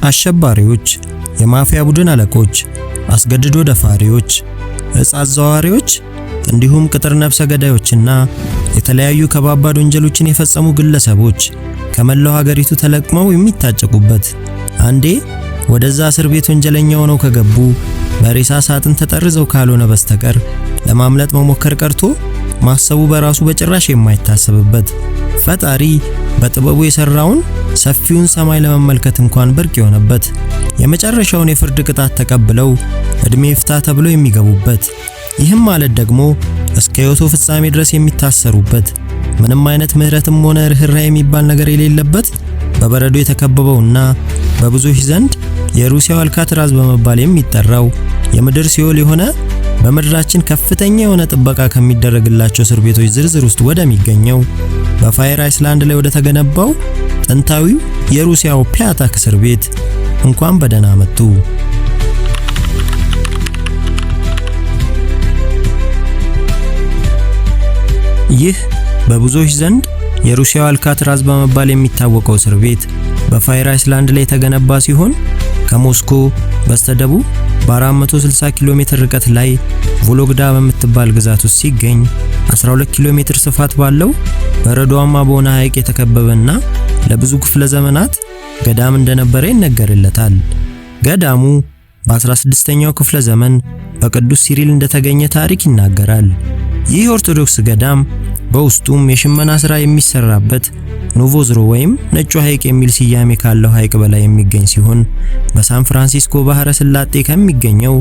አሸባሪዎች፣ የማፊያ ቡድን አለቆች፣ አስገድዶ ደፋሪዎች፣ እጽ አዘዋዋሪዎች እንዲሁም ቅጥር ነፍሰ ገዳዮችና የተለያዩ ከባባድ ወንጀሎችን የፈጸሙ ግለሰቦች ከመላው ሀገሪቱ ተለቅመው የሚታጨቁበት፣ አንዴ ወደዛ እስር ቤት ወንጀለኛ ሆነው ከገቡ በሬሳ ሳጥን ተጠርዘው ካልሆነ በስተቀር ለማምለጥ መሞከር ቀርቶ ማሰቡ በራሱ በጭራሽ የማይታሰብበት፣ ፈጣሪ በጥበቡ የሰራውን ሰፊውን ሰማይ ለመመልከት እንኳን ብርቅ የሆነበት፣ የመጨረሻውን የፍርድ ቅጣት ተቀብለው እድሜ ይፍታ ተብለው የሚገቡበት፣ ይህም ማለት ደግሞ እስከ ሕይወቱ ፍጻሜ ድረስ የሚታሰሩበት፣ ምንም አይነት ምህረትም ሆነ ርህራሄ የሚባል ነገር የሌለበት፣ በበረዶ የተከበበውና በብዙዎች ዘንድ የሩሲያው አልካትራዝ በመባል የሚጠራው የምድር ሲኦል የሆነ በምድራችን ከፍተኛ የሆነ ጥበቃ ከሚደረግላቸው እስር ቤቶች ዝርዝር ውስጥ ወደሚገኘው በፋየር አይስላንድ ላይ ወደ ተገነባው ጥንታዊው የሩሲያው ፒያታክ እስር ቤት እንኳን በደህና መጡ። ይህ በብዙዎች ዘንድ የሩሲያው አልካትራዝ በመባል የሚታወቀው እስር ቤት በፋየር አይስላንድ ላይ የተገነባ ሲሆን ከሞስኮ በስተደቡብ በ460 ኪሎ ሜትር ርቀት ላይ ቮሎግዳ በምትባል ግዛት ውስጥ ሲገኝ 12 ኪሎ ሜትር ስፋት ባለው በረዷማ በሆነ ሐይቅ የተከበበና ለብዙ ክፍለ ዘመናት ገዳም እንደነበረ ይነገርለታል። ገዳሙ በ16ኛው ክፍለ ዘመን በቅዱስ ሲሪል እንደተገኘ ታሪክ ይናገራል። ይህ ኦርቶዶክስ ገዳም በውስጡም የሽመና ሥራ የሚሰራበት ኖቮዝሮ ወይም ነጩ ሐይቅ የሚል ስያሜ ካለው ሐይቅ በላይ የሚገኝ ሲሆን በሳን ፍራንሲስኮ ባህረ ሰላጤ ከሚገኘው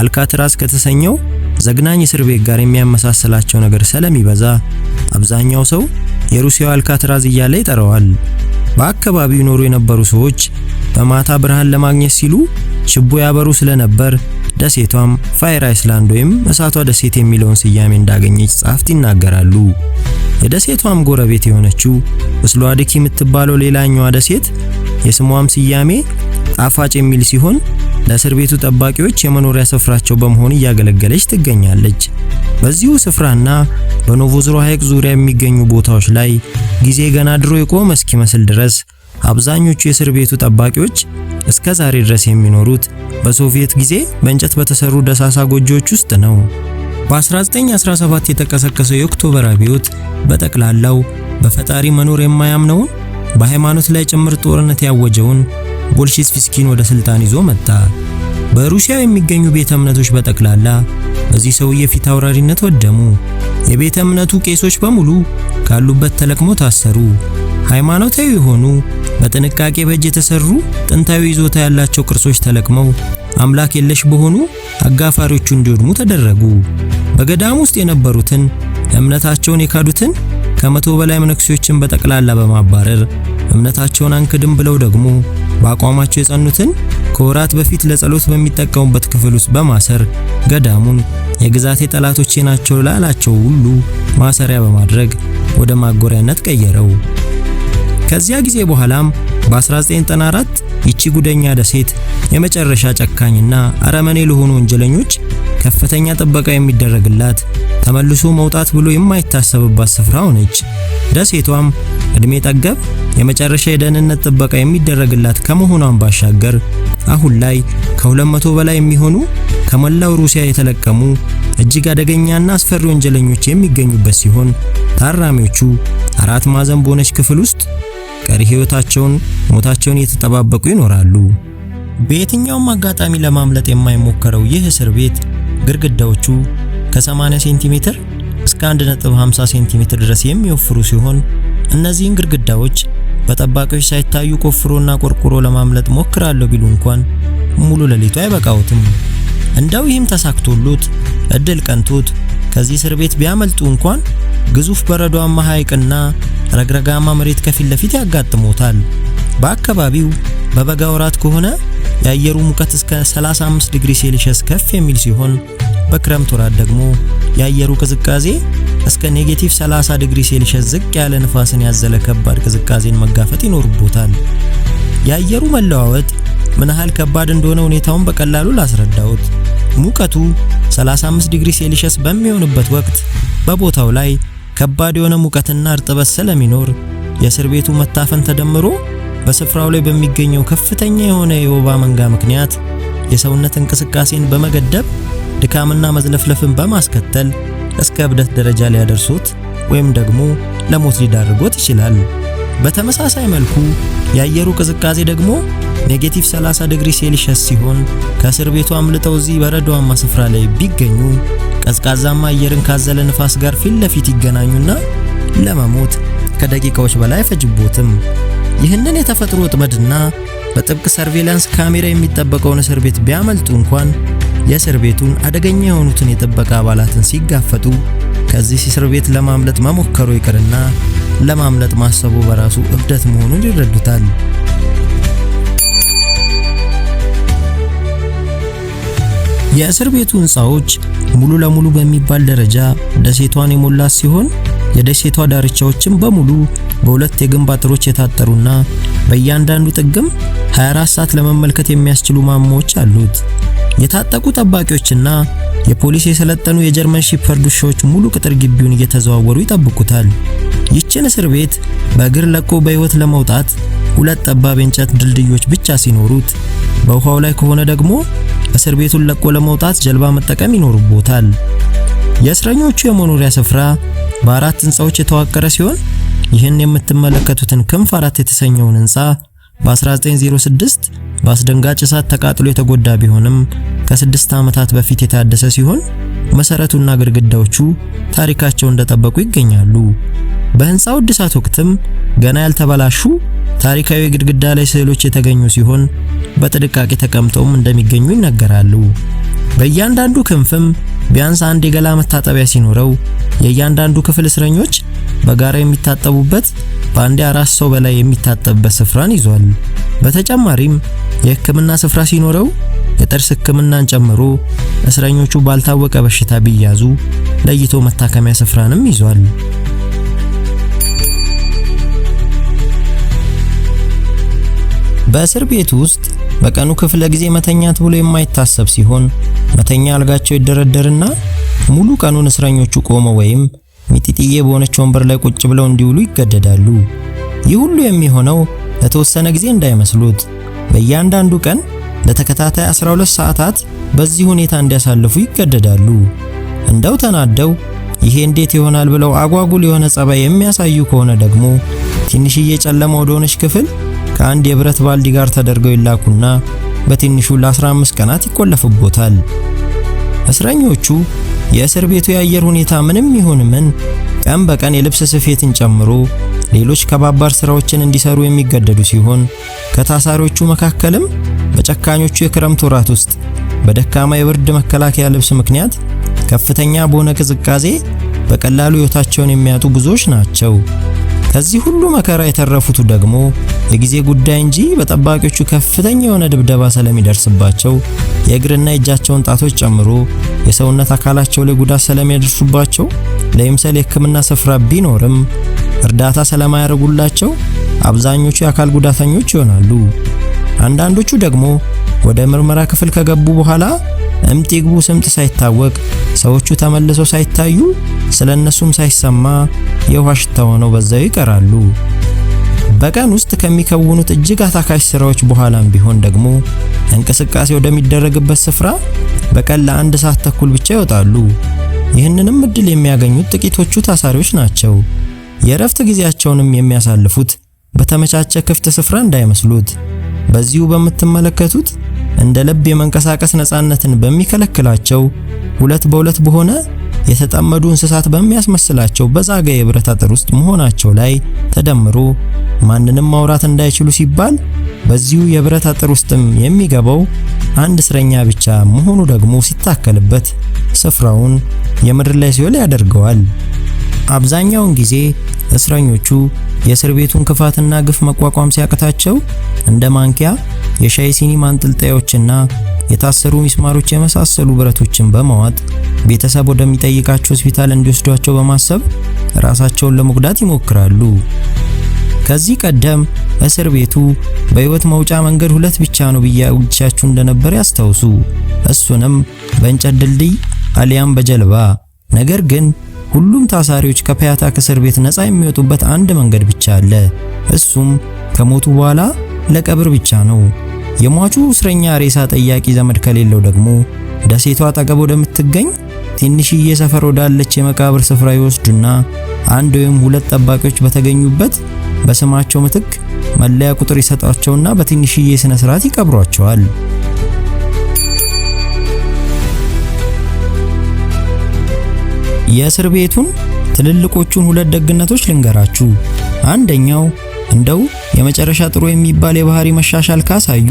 አልካትራዝ ከተሰኘው ዘግናኝ እስር ቤት ጋር የሚያመሳስላቸው ነገር ስለሚበዛ አብዛኛው ሰው የሩሲያው አልካትራዝ እያለ ይጠራዋል። በአካባቢው ይኖሩ የነበሩ ሰዎች በማታ ብርሃን ለማግኘት ሲሉ ችቦ ያበሩ ስለነበር ደሴቷም ፋየር አይስላንድ ወይም እሳቷ ደሴት የሚለውን ስያሜ እንዳገኘች ጸሐፍት ይናገራሉ። የደሴቷም ጎረቤት የሆነችው ስሎዋዲኪ የምትባለው ሌላኛዋ ደሴት የስሟም ስያሜ ጣፋጭ የሚል ሲሆን ለእስር ቤቱ ጠባቂዎች የመኖሪያ ስፍራቸው በመሆን እያገለገለች ትገኛለች። በዚሁ ስፍራና በኖቮዝሮ ሐይቅ ዙሪያ የሚገኙ ቦታዎች ላይ ጊዜ ገና ድሮ የቆመ እስኪመስል ድረስ አብዛኞቹ የእስር ቤቱ ጠባቂዎች እስከ ዛሬ ድረስ የሚኖሩት በሶቪየት ጊዜ በእንጨት በተሰሩ ደሳሳ ጎጆዎች ውስጥ ነው። በ1917 የተቀሰቀሰው የኦክቶበር አብዮት በጠቅላላው በፈጣሪ መኖር የማያምነውን በሃይማኖት ላይ ጭምር ጦርነት ያወጀውን ቦልሼቪክን ወደ ስልጣን ይዞ መጣ። በሩሲያ የሚገኙ ቤተ እምነቶች በጠቅላላ በዚህ ሰውዬ ፊት አውራሪነት ወደሙ። የቤተ እምነቱ ቄሶች በሙሉ ካሉበት ተለቅሞ ታሰሩ። ሃይማኖታዊ የሆኑ በጥንቃቄ በእጅ የተሰሩ ጥንታዊ ይዞታ ያላቸው ቅርሶች ተለቅመው አምላክ የለሽ በሆኑ አጋፋሪዎቹ እንዲወድሙ ተደረጉ። በገዳም ውስጥ የነበሩትን እምነታቸውን የካዱትን ከመቶ በላይ መነኩሴዎችን በጠቅላላ በማባረር እምነታቸውን አንክድም ብለው ደግሞ በአቋማቸው የጸኑትን ከወራት በፊት ለጸሎት በሚጠቀሙበት ክፍል ውስጥ በማሰር ገዳሙን የግዛቴ ጠላቶቼ ናቸው ላላቸው ሁሉ ማሰሪያ በማድረግ ወደ ማጎሪያነት ቀየረው። ከዚያ ጊዜ በኋላም በ1994 ይቺ ጉደኛ ደሴት የመጨረሻ ጨካኝና አረመኔ ለሆኑ ወንጀለኞች ከፍተኛ ጥበቃ የሚደረግላት ተመልሶ መውጣት ብሎ የማይታሰብባት ስፍራ ሆነች። ደሴቷም እድሜ ጠገብ የመጨረሻ የደህንነት ጥበቃ የሚደረግላት ከመሆኗን ባሻገር አሁን ላይ ከ200 በላይ የሚሆኑ ከመላው ሩሲያ የተለቀሙ እጅግ አደገኛና አስፈሪ ወንጀለኞች የሚገኙበት ሲሆን ታራሚዎቹ አራት ማዕዘን በሆነች ክፍል ውስጥ ቀሪ ሕይወታቸውን ሞታቸውን እየተጠባበቁ ይኖራሉ። በየትኛውም አጋጣሚ ለማምለጥ የማይሞከረው ይህ እስር ቤት ግድግዳዎቹ ከ80 ሴንቲሜትር እስከ 1.50 ሴንቲሜትር ድረስ የሚወፍሩ ሲሆን እነዚህን ግድግዳዎች በጠባቂዎች ሳይታዩ ቆፍሮና ቆርቆሮ ለማምለጥ ሞክራለሁ ቢሉ እንኳን ሙሉ ሌሊቱ አይበቃውትም። እንደው ይህም ተሳክቶሉት እድል ቀንቶት ከዚህ እስር ቤት ቢያመልጡ እንኳን ግዙፍ በረዷማ ሐይቅና ረግረጋማ መሬት ከፊት ለፊት ያጋጥሞታል። በአካባቢው በበጋ ወራት ከሆነ የአየሩ ሙቀት እስከ 35 ዲግሪ ሴልሺየስ ከፍ የሚል ሲሆን በክረምት ወራት ደግሞ የአየሩ ቅዝቃዜ እስከ -30 ዲግሪ ሴልሺየስ ዝቅ ያለ ንፋስን ያዘለ ከባድ ቅዝቃዜን መጋፈጥ ይኖርቦታል። የአየሩ መለዋወጥ ምን ያህል ከባድ እንደሆነ ሁኔታውን በቀላሉ ላስረዳውት። ሙቀቱ 35 ዲግሪ ሴልሺየስ በሚሆንበት ወቅት በቦታው ላይ ከባድ የሆነ ሙቀትና እርጥበት ስለሚኖር የእስር ቤቱ መታፈን ተደምሮ በስፍራው ላይ በሚገኘው ከፍተኛ የሆነ የወባ መንጋ ምክንያት የሰውነት እንቅስቃሴን በመገደብ ድካምና መዝለፍለፍን በማስከተል እስከ እብደት ደረጃ ሊያደርሱት ወይም ደግሞ ለሞት ሊዳርጎት ይችላል። በተመሳሳይ መልኩ የአየሩ ቅዝቃዜ ደግሞ ኔጌቲቭ 30 ዲግሪ ሴልሺየስ ሲሆን ከእስር ቤቱ አምልጠው እዚህ በረዷማ ስፍራ ላይ ቢገኙ ቀዝቃዛማ አየርን ካዘለ ንፋስ ጋር ፊት ለፊት ይገናኙና ለመሞት ከደቂቃዎች በላይ አይፈጅቦትም። ይህንን የተፈጥሮ ወጥመድና በጥብቅ ሰርቬላንስ ካሜራ የሚጠበቀውን እስር ቤት ቢያመልጡ እንኳን የእስር ቤቱን አደገኛ የሆኑትን የጥበቃ አባላትን ሲጋፈጡ ከዚህ እስር ቤት ለማምለጥ መሞከሩ ይቅርና ለማምለጥ ማሰቡ በራሱ እብደት መሆኑን ይረዱታል። የእስር ቤቱ ህንፃዎች ሙሉ ለሙሉ በሚባል ደረጃ ደሴቷን የሞላት ሲሆን የደሴቷ ዳርቻዎችም በሙሉ በሁለት የግንብ አጥሮች የታጠሩና በእያንዳንዱ ጥግም 24 ሰዓት ለመመልከት የሚያስችሉ ማማዎች አሉት። የታጠቁ ጠባቂዎችና የፖሊስ የሰለጠኑ የጀርመን ሺፐርድ ውሾች ሙሉ ቅጥር ግቢውን እየተዘዋወሩ ይጠብቁታል። ይህችን እስር ቤት በእግር ለቆ በህይወት ለመውጣት ሁለት ጠባብ የእንጨት ድልድዮች ብቻ ሲኖሩት፣ በውሃው ላይ ከሆነ ደግሞ እስር ቤቱን ለቆ ለመውጣት ጀልባ መጠቀም ይኖርቦታል። የእስረኞቹ የመኖሪያ ስፍራ በአራት ህንፃዎች የተዋቀረ ሲሆን ይህን የምትመለከቱትን ክንፍ 4 የተሰኘውን ህንፃ በ1906 በአስደንጋጭ እሳት ተቃጥሎ የተጎዳ ቢሆንም ከ6 ዓመታት በፊት የታደሰ ሲሆን መሰረቱና ግድግዳዎቹ ታሪካቸውን እንደጠበቁ ይገኛሉ። በህንፃው እድሳት ወቅትም ገና ያልተበላሹ ታሪካዊ ግድግዳ ላይ ስዕሎች የተገኙ ሲሆን በጥንቃቄ ተቀምጠውም እንደሚገኙ ይነገራሉ። በእያንዳንዱ ክንፍም ቢያንስ አንድ የገላ መታጠቢያ ሲኖረው የእያንዳንዱ ክፍል እስረኞች በጋራ የሚታጠቡበት በአንድ 4 ሰው በላይ የሚታጠብበት ስፍራን ይዟል። በተጨማሪም የህክምና ስፍራ ሲኖረው የጥርስ ህክምናን ጨምሮ እስረኞቹ ባልታወቀ በሽታ ቢያዙ ለይቶ መታከሚያ ስፍራንም ይዟል። በእስር ቤት ውስጥ በቀኑ ክፍለ ጊዜ መተኛት ብሎ የማይታሰብ ሲሆን መተኛ አልጋቸው ይደረደርና ሙሉ ቀኑን እስረኞቹ ቆመው ወይም ሚጢጥዬ በሆነች ወንበር ላይ ቁጭ ብለው እንዲውሉ ይገደዳሉ። ይህ ሁሉ የሚሆነው ለተወሰነ ጊዜ እንዳይመስሉት በእያንዳንዱ ቀን ለተከታታይ 12 ሰዓታት በዚህ ሁኔታ እንዲያሳልፉ ይገደዳሉ። እንደው ተናደው ይሄ እንዴት ይሆናል ብለው አጓጉል የሆነ ጸባይ የሚያሳዩ ከሆነ ደግሞ ትንሽዬ ጨለማ ወደሆነች ክፍል ከአንድ የብረት ባልዲ ጋር ተደርገው ይላኩና በትንሹ ለ15 ቀናት ይቆለፉቦታል። እስረኞቹ የእስር ቤቱ የአየር ሁኔታ ምንም ይሁን ምን ቀን በቀን የልብስ ስፌትን ጨምሮ ሌሎች ከባባድ ስራዎችን እንዲሰሩ የሚገደዱ ሲሆን ከታሳሪዎቹ መካከልም በጨካኞቹ የክረምት ወራት ውስጥ በደካማ የብርድ መከላከያ ልብስ ምክንያት ከፍተኛ በሆነ ቅዝቃዜ በቀላሉ ሕይወታቸውን የሚያጡ ብዙዎች ናቸው። ከዚህ ሁሉ መከራ የተረፉት ደግሞ የጊዜ ጉዳይ እንጂ በጠባቂዎቹ ከፍተኛ የሆነ ድብደባ ስለሚደርስባቸው የእግርና የእጃቸውን ጣቶች ጨምሮ የሰውነት አካላቸው ላይ ጉዳት ስለሚያደርሱባቸው ለምሳሌ የህክምና ስፍራ ቢኖርም እርዳታ ስለማያደርጉላቸው አብዛኞቹ የአካል ጉዳተኞች ይሆናሉ። አንዳንዶቹ ደግሞ ወደ ምርመራ ክፍል ከገቡ በኋላ እምጥ ይግቡ ስምጥ ሳይታወቅ ሰዎቹ ተመልሰው ሳይታዩ ስለነሱም ሳይሰማ የውሃ ሽታ ሆነው በዛው ይቀራሉ። በቀን ውስጥ ከሚከውኑት እጅግ አታካሽ ስራዎች በኋላም ቢሆን ደግሞ እንቅስቃሴ ወደሚደረግበት ስፍራ በቀን ለ1 ሰዓት ተኩል ብቻ ይወጣሉ። ይህንንም እድል የሚያገኙት ጥቂቶቹ ታሳሪዎች ናቸው። የእረፍት ጊዜያቸውንም የሚያሳልፉት በተመቻቸ ክፍት ስፍራ እንዳይመስሉት በዚሁ በምትመለከቱት እንደ ልብ የመንቀሳቀስ ነፃነትን በሚከለክላቸው 2 በ2 በሆነ የተጠመዱ እንስሳት በሚያስመስላቸው በዛገ የብረት አጥር ውስጥ መሆናቸው ላይ ተደምሮ ማንንም ማውራት እንዳይችሉ ሲባል በዚሁ የብረት አጥር ውስጥም የሚገባው አንድ እስረኛ ብቻ መሆኑ ደግሞ ሲታከልበት ስፍራውን የምድር ላይ ሲኦል ያደርገዋል። አብዛኛውን ጊዜ እስረኞቹ የእስር ቤቱን ክፋትና ግፍ መቋቋም ሲያቅታቸው እንደ ማንኪያ፣ የሻይ ሲኒ ማንጠልጣዮችና የታሰሩ ሚስማሮች የመሳሰሉ ብረቶችን በማዋጥ ቤተሰብ ወደሚጠይቃቸው ሆስፒታል እንዲወስዷቸው በማሰብ ራሳቸውን ለመጉዳት ይሞክራሉ። ከዚህ ቀደም እስር ቤቱ በህይወት መውጫ መንገድ ሁለት ብቻ ነው ብያችሁ እንደነበር ያስታውሱ። እሱንም በእንጨት ድልድይ አሊያም በጀልባ። ነገር ግን ሁሉም ታሳሪዎች ከፒያታክ እስር ቤት ነፃ የሚወጡበት አንድ መንገድ ብቻ አለ። እሱም ከሞቱ በኋላ ለቀብር ብቻ ነው። የሟቹ እስረኛ ሬሳ ጠያቂ ዘመድ ከሌለው ደግሞ ደሴቷ አጠገብ ወደምትገኝ ትንሽዬ ሰፈር ወዳለች የመቃብር ስፍራ ይወስዱና አንድ ወይም ሁለት ጠባቂዎች በተገኙበት በስማቸው ምትክ መለያ ቁጥር ይሰጣቸውና በትንሽዬ ስነ ስርዓት ይቀብሯቸዋል። የእስር ቤቱን ትልልቆቹን ሁለት ደግነቶች ልንገራችሁ። አንደኛው እንደው የመጨረሻ ጥሩ የሚባል የባህሪ መሻሻል ካሳዩ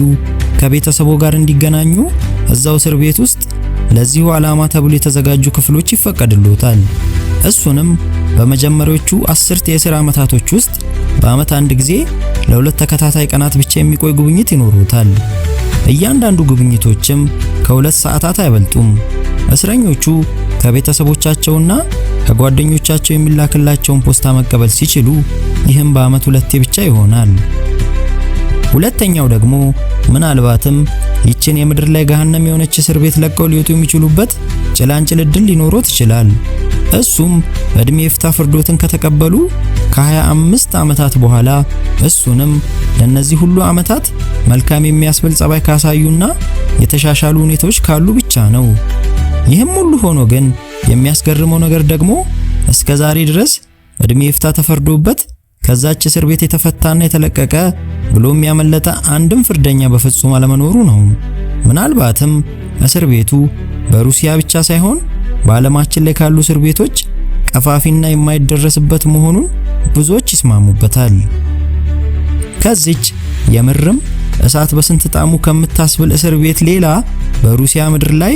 ከቤተሰቦ ጋር እንዲገናኙ እዛው እስር ቤት ውስጥ ለዚሁ ዓላማ ተብሎ የተዘጋጁ ክፍሎች ይፈቀድልዎታል። እሱንም በመጀመሪያዎቹ 10 የሥራ ዓመታቶች ውስጥ በአመት አንድ ጊዜ ለሁለት ተከታታይ ቀናት ብቻ የሚቆይ ጉብኝት ይኖሩታል። እያንዳንዱ ጉብኝቶችም ከ2 ሰዓታት አይበልጡም። እስረኞቹ ከቤተሰቦቻቸውና ከጓደኞቻቸው የሚላክላቸውን ፖስታ መቀበል ሲችሉ ይህም በአመት 2 ብቻ ይሆናል። ሁለተኛው ደግሞ ምናልባትም ይችን የምድር ላይ ገሃነም የሆነች እስር ቤት ለቀው ሊወጡ የሚችሉበት ጭላንጭል ዕድል ሊኖሮት ይችላል። እሱም በእድሜ ይፍታ ፍርዶትን ከተቀበሉ ከ25 ዓመታት በኋላ እሱንም ለነዚህ ሁሉ ዓመታት መልካም የሚያስብል ጸባይ ካሳዩና የተሻሻሉ ሁኔታዎች ካሉ ብቻ ነው። ይህም ሁሉ ሆኖ ግን የሚያስገርመው ነገር ደግሞ እስከ ዛሬ ድረስ እድሜ ይፍታ ተፈርዶበት ከዛች እስር ቤት የተፈታና የተለቀቀ ብሎም ያመለጠ አንድም ፍርደኛ በፍጹም አለመኖሩ ነው። ምናልባትም እስር ቤቱ በሩሲያ ብቻ ሳይሆን በዓለማችን ላይ ካሉ እስር ቤቶች ቀፋፊና የማይደረስበት መሆኑን ብዙዎች ይስማሙበታል። ከዚች የምርም እሳት በስንት ጣሙ ከምታስብል እስር ቤት ሌላ በሩሲያ ምድር ላይ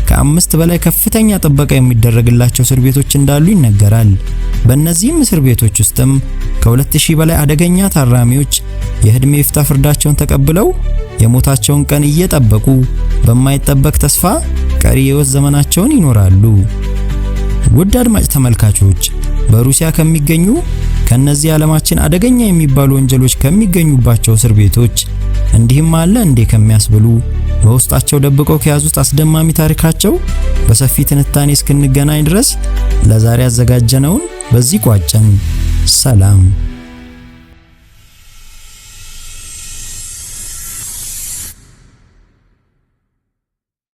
ከ5 በላይ ከፍተኛ ጥበቃ የሚደረግላቸው እስር ቤቶች እንዳሉ ይነገራል። በእነዚህም እስር ቤቶች ውስጥም ከ2000 በላይ አደገኛ ታራሚዎች የእድሜ ይፍታ ፍርዳቸውን ተቀብለው የሞታቸውን ቀን እየጠበቁ በማይጠበቅ ተስፋ ቀሪ የህይወት ዘመናቸውን ይኖራሉ። ውድ አድማጭ ተመልካቾች፣ በሩሲያ ከሚገኙ ከነዚህ ዓለማችን አደገኛ የሚባሉ ወንጀሎች ከሚገኙባቸው እስር ቤቶች እንዲህም አለ እንዴ ከሚያስብሉ በውስጣቸው ደብቀው ከያዙት አስደማሚ ታሪካቸው በሰፊ ትንታኔ እስክንገናኝ ድረስ ለዛሬ ያዘጋጀነውን በዚህ ቋጨን። ሰላም።